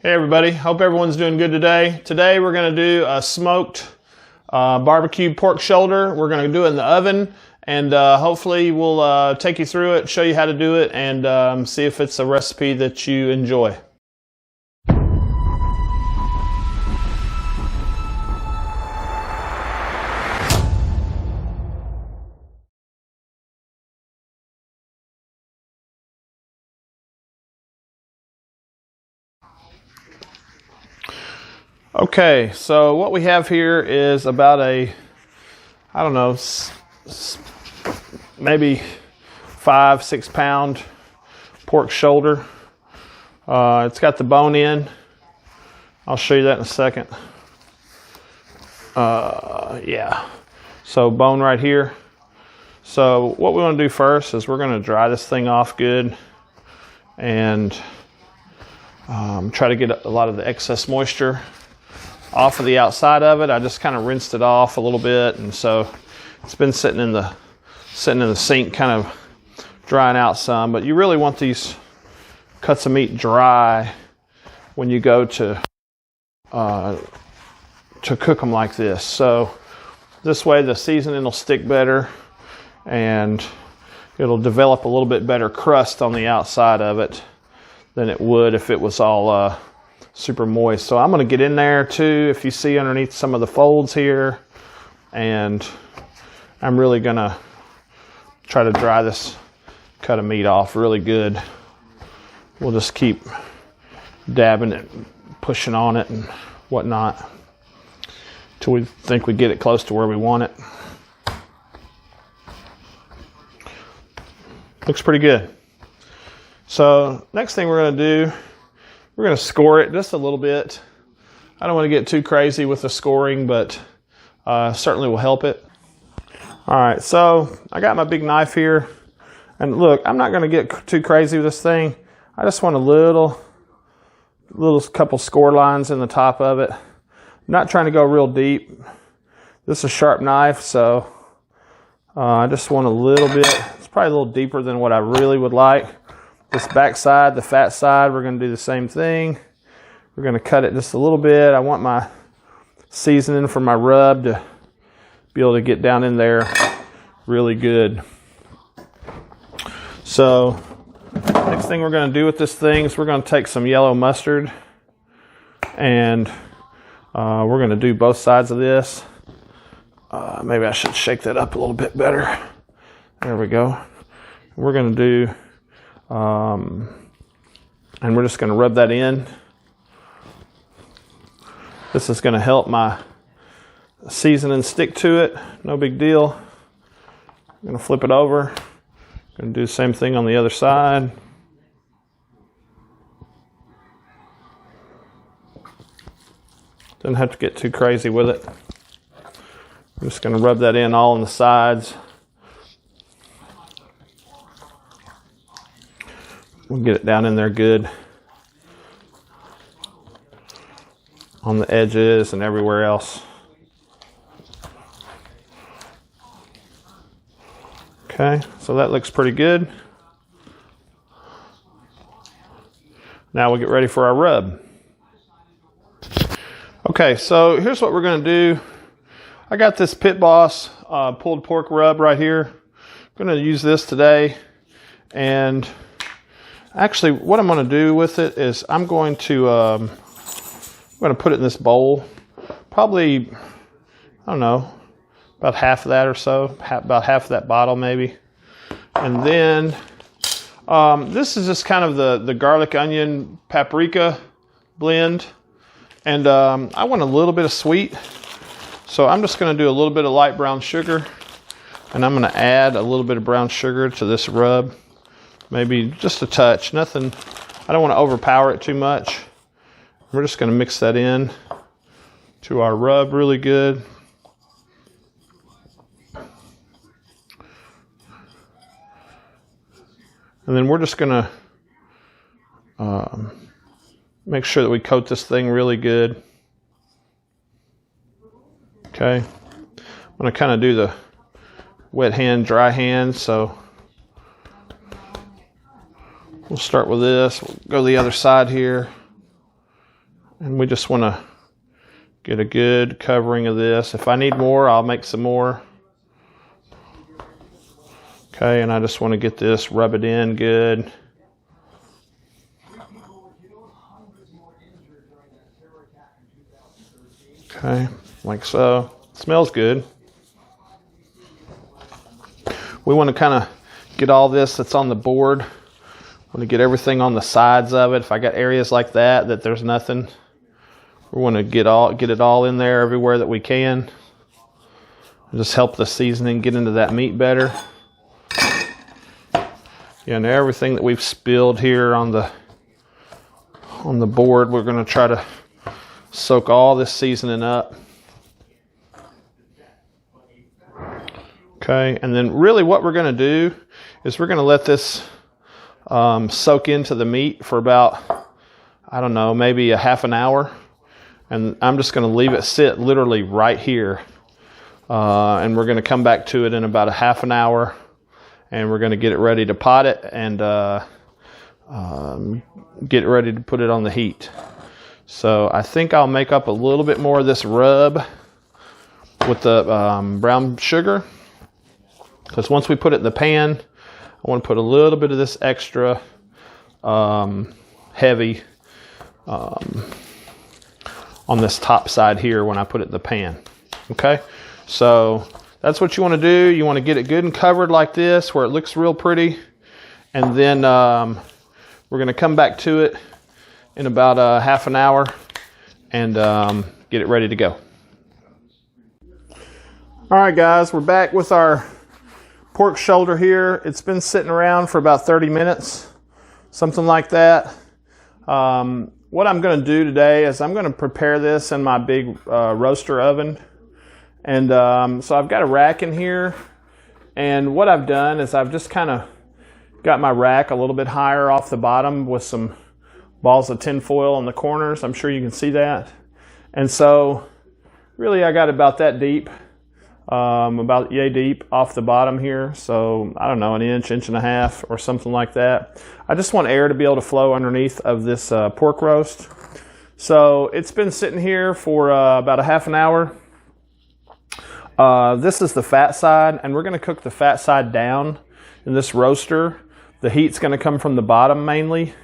Hey everybody, hope everyone's doing good today. Today we're going to do a smoked barbecue pork shoulder. We're going to do it in the oven, and hopefully we'll take you through it, show you how to do it, and see if it's a recipe that you enjoy. Okay, so what we have here is about a, I don't know, maybe 5-6 pound pork shoulder. It's got the bone in. I'll show you that in a second. Yeah, so bone right here. So what we want to do first is we're going to dry this thing off good and try to get a lot of the excess moisture off of the outside of it. I just kind of rinsed it off a little bit, and so it's been sitting in the sink, kind of drying out some. But you really want these cuts of meat dry when you go to cook them like this. So this way the seasoning will stick better, and it'll develop a little bit better crust on the outside of it than it would if it was all super moist. So I'm going to get in there too, if you see underneath some of the folds here, and I'm really going to try to dry this cut of meat off really good. We'll just keep dabbing it, pushing on it and whatnot till we think we get it close to where we want it. Looks pretty good. So next thing we're going to do, we're going to score it just a little bit. I don't want to get too crazy with the scoring, but certainly will help it. All right, so I got my big knife here. And look, I'm not going to get too crazy with this thing. I just want a little couple score lines in the top of it. I'm not trying to go real deep. This is a sharp knife, so I just want a little bit. It's probably a little deeper than what I really would like. This back side, the fat side, we're going to do the same thing. We're going to cut it just a little bit. I want my seasoning for my rub to be able to get down in there really good. So next thing we're going to do with this thing is we're going to take some yellow mustard, and we're going to do both sides of this. Maybe I should shake that up a little bit better. There we go. We're going to do and we're just going to rub that in. This is going to help my seasoning stick to it. No big deal. I'm going to flip it over. Going to do the same thing on the other side. Doesn't have to get too crazy with it. I'm just going to rub that in all on the sides. We'll get it down in there good on the edges and everywhere else. Okay, so that looks pretty good. Now we'll get ready for our rub. Okay, so here's what we're going to do. I got this Pit Boss pulled pork rub right here. I'm going to use this today, and actually, what I'm going to do with it is I'm going to put it in this bowl. Probably, I don't know, about half of that or so, about half of that bottle maybe. And then this is just kind of the garlic, onion, paprika blend. And I want a little bit of sweet. So I'm just going to do a little bit of light brown sugar. And I'm going to add a little bit of brown sugar to this rub. Maybe just a touch, nothing. I don't want to overpower it too much. We're just going to mix that in to our rub really good. And then we're just going to make sure that we coat this thing really good. Okay. I'm going to kind of do the wet hand, dry hand, so we'll start with this. We'll go to the other side here. And we just want to get a good covering of this. If I need more, I'll make some more. Okay, and I just want to get this, rub it in good. Okay, like so. It smells good. We want to kind of get all this that's on the board. I want to get everything on the sides of it. If I got areas like that there's nothing, we want to get it all in there everywhere that we can. Just help the seasoning get into that meat better. Yeah, and everything that we've spilled here on the board, we're going to try to soak all this seasoning up. Okay, and then really what we're going to do is we're going to let this soak into the meat for about, I don't know, maybe a half an hour. And I'm just going to leave it sit literally right here. And we're going to come back to it in about a half an hour. And we're going to get it ready to pot it and get it ready to put it on the heat. So I think I'll make up a little bit more of this rub with the brown sugar. Because once we put it in the pan, I want to put a little bit of this extra heavy on this top side here when I put it in the pan. Okay, so that's what you want to do. You want to get it good and covered like this where it looks real pretty. And then we're going to come back to it in about half an hour and get it ready to go. All right, guys, we're back with our pork shoulder here. It's been sitting around for about 30 minutes, something like that. What I'm going to do today is I'm going to prepare this in my big roaster oven. And so I've got a rack in here. And what I've done is I've just kind of got my rack a little bit higher off the bottom with some balls of tin foil on the corners. I'm sure you can see that. And so really I got about that deep. About yay deep off the bottom here, so I don't know, an inch and a half or something like that. I just want air to be able to flow underneath of this pork roast. So it's been sitting here for about a half an hour. This is the fat side, and we're going to cook the fat side down in this roaster. The heat's going to come from the bottom mainly,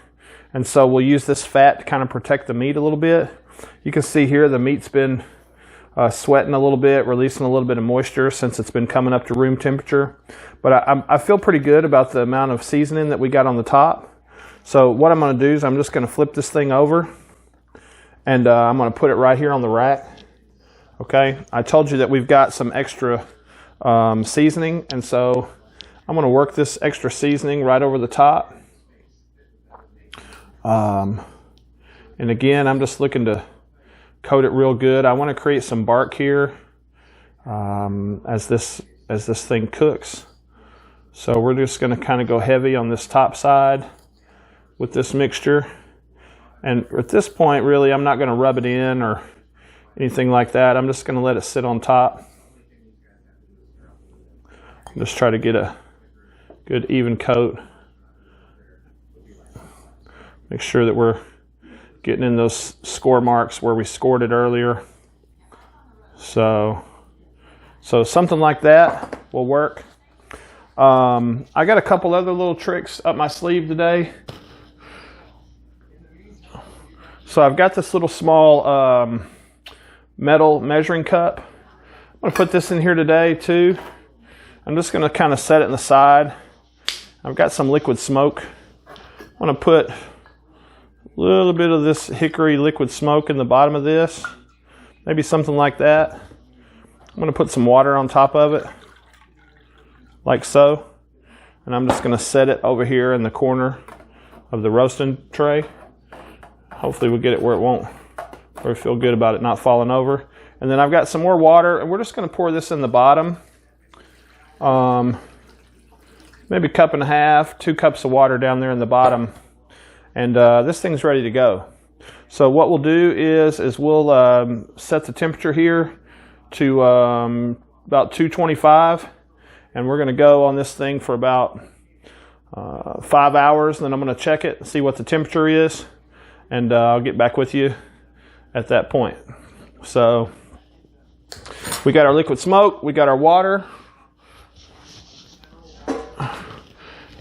and so we'll use this fat to kind of protect the meat a little bit. You can see here the meat's been sweating a little bit, releasing a little bit of moisture since it's been coming up to room temperature. But I feel pretty good about the amount of seasoning that we got on the top. So what I'm going to do is I'm just going to flip this thing over and I'm going to put it right here on the rack. Okay, I told you that we've got some extra seasoning, and so I'm going to work this extra seasoning right over the top. And again, I'm just looking to coat it real good. I want to create some bark here as this thing cooks. So we're just going to kind of go heavy on this top side with this mixture. And at this point, really, I'm not going to rub it in or anything like that. I'm just going to let it sit on top. Just try to get a good even coat. Make sure that we're getting in those score marks where we scored it earlier. So something like that will work. I got a couple other little tricks up my sleeve today. So I've got this little small metal measuring cup. I'm going to put this in here today too. I'm just going to kind of set it in the side. I've got some liquid smoke. I'm going to put a little bit of this hickory liquid smoke in the bottom of this. Maybe something like that. I'm going to put some water on top of it, like so. And I'm just going to set it over here in the corner of the roasting tray. Hopefully we'll get it where we feel good about it not falling over. And then I've got some more water, and we're just going to pour this in the bottom. Maybe a cup and a half, 2 cups of water down there in the bottom. And this thing's ready to go. So what we'll do is we'll set the temperature here to about 225. And we're going to go on this thing for about 5 hours. And then I'm going to check it and see what the temperature is. And I'll get back with you at that point. So we got our liquid smoke, we got our water,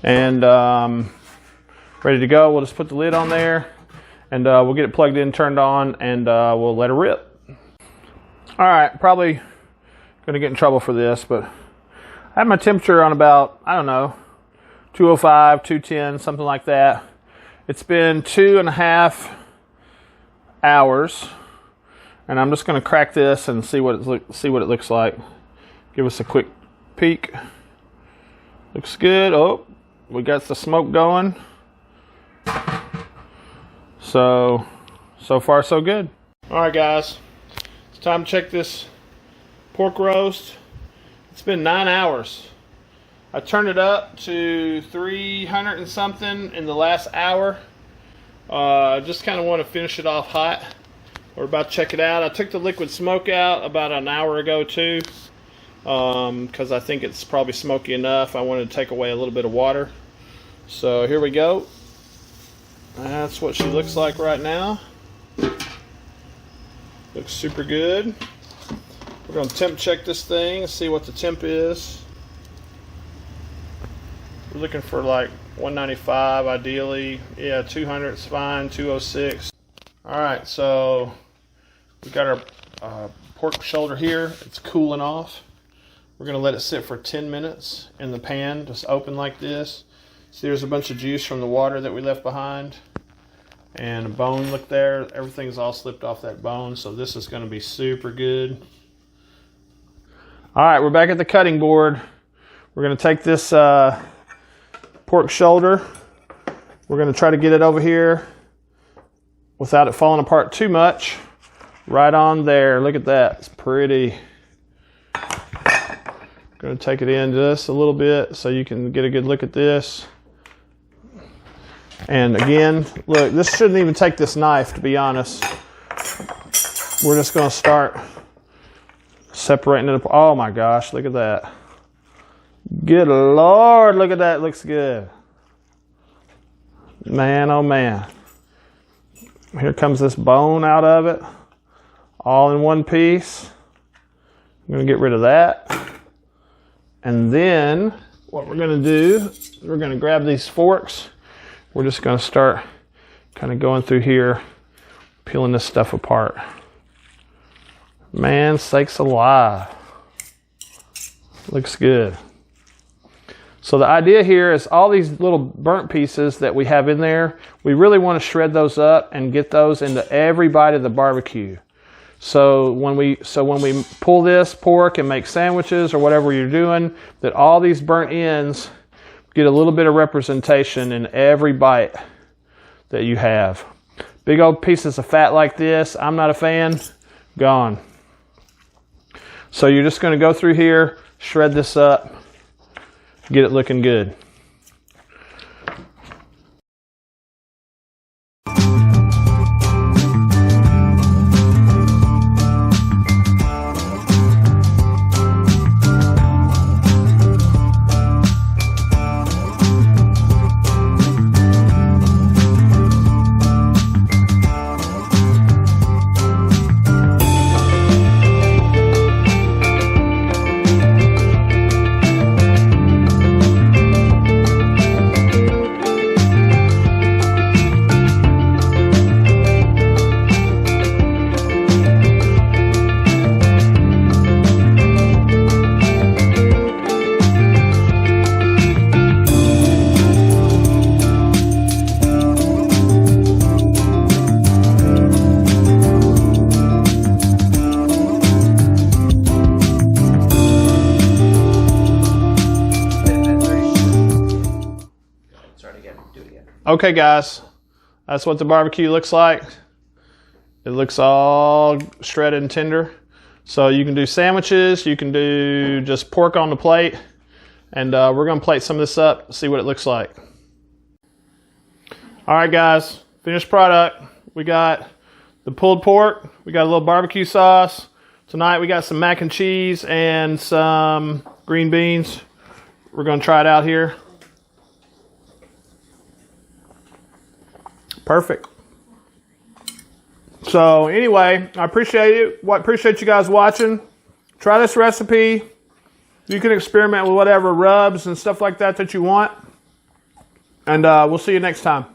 and ready to go. We'll just put the lid on there, and we'll get it plugged in, turned on, and we'll let it rip. All right, probably gonna get in trouble for this, but I have my temperature on about, I don't know, 205, 210, something like that. It's been 2.5 hours, and I'm just going to crack this and see what it looks like. Give us a quick peek. Looks good. Oh, we got the smoke going. So far so good. All right, guys, it's time to check this pork roast. It's been 9 hours. I turned it up to 300 and something in the last hour. Just kind of want to finish it off hot. We're about to check it out. I took the liquid smoke out about an hour ago too, because I think it's probably smoky enough. I wanted to take away a little bit of water. So here we go. That's what she looks like right now. Looks super good. We're going to temp check this thing and see what the temp is. We're looking for like 195 ideally. Yeah, 200 is fine, 206. Alright, so we got our pork shoulder here. It's cooling off. We're going to let it sit for 10 minutes in the pan, just open like this. See, there's a bunch of juice from the water that we left behind. And a bone, look there. Everything's all slipped off that bone, so this is going to be super good. Alright, we're back at the cutting board. We're going to take this pork shoulder. We're going to try to get it over here without it falling apart too much. Right on there. Look at that. It's pretty. Going to take it in just a little bit so you can get a good look at this. And again, look, this shouldn't even take this knife, to be honest. We're just going to start separating it. Oh my gosh, look at that. Good Lord, look at that. Looks good. Man, oh man. Here comes this bone out of it. All in one piece. I'm going to get rid of that. And then what we're going to do, we're going to grab these forks. We're just going to start kind of going through here, peeling this stuff apart. Man, sakes alive. Looks good. So the idea here is all these little burnt pieces that we have in there, we really want to shred those up and get those into every bite of the barbecue. So when we pull this pork and make sandwiches or whatever you're doing, that all these burnt ends get a little bit of representation in every bite that you have. Big old pieces of fat like this, I'm not a fan, gone. So you're just going to go through here, shred this up, get it looking good. Okay guys, that's what the barbecue looks like. It looks all shredded and tender. So you can do sandwiches, you can do just pork on the plate, and we're gonna plate some of this up, see what it looks like. All right guys, finished product. We got the pulled pork, we got a little barbecue sauce. Tonight we got some mac and cheese and some green beans. We're gonna try it out here. Perfect. So anyway, I appreciate it. Appreciate you guys watching. Try this recipe. You can experiment with whatever rubs and stuff like that you want. And we'll see you next time.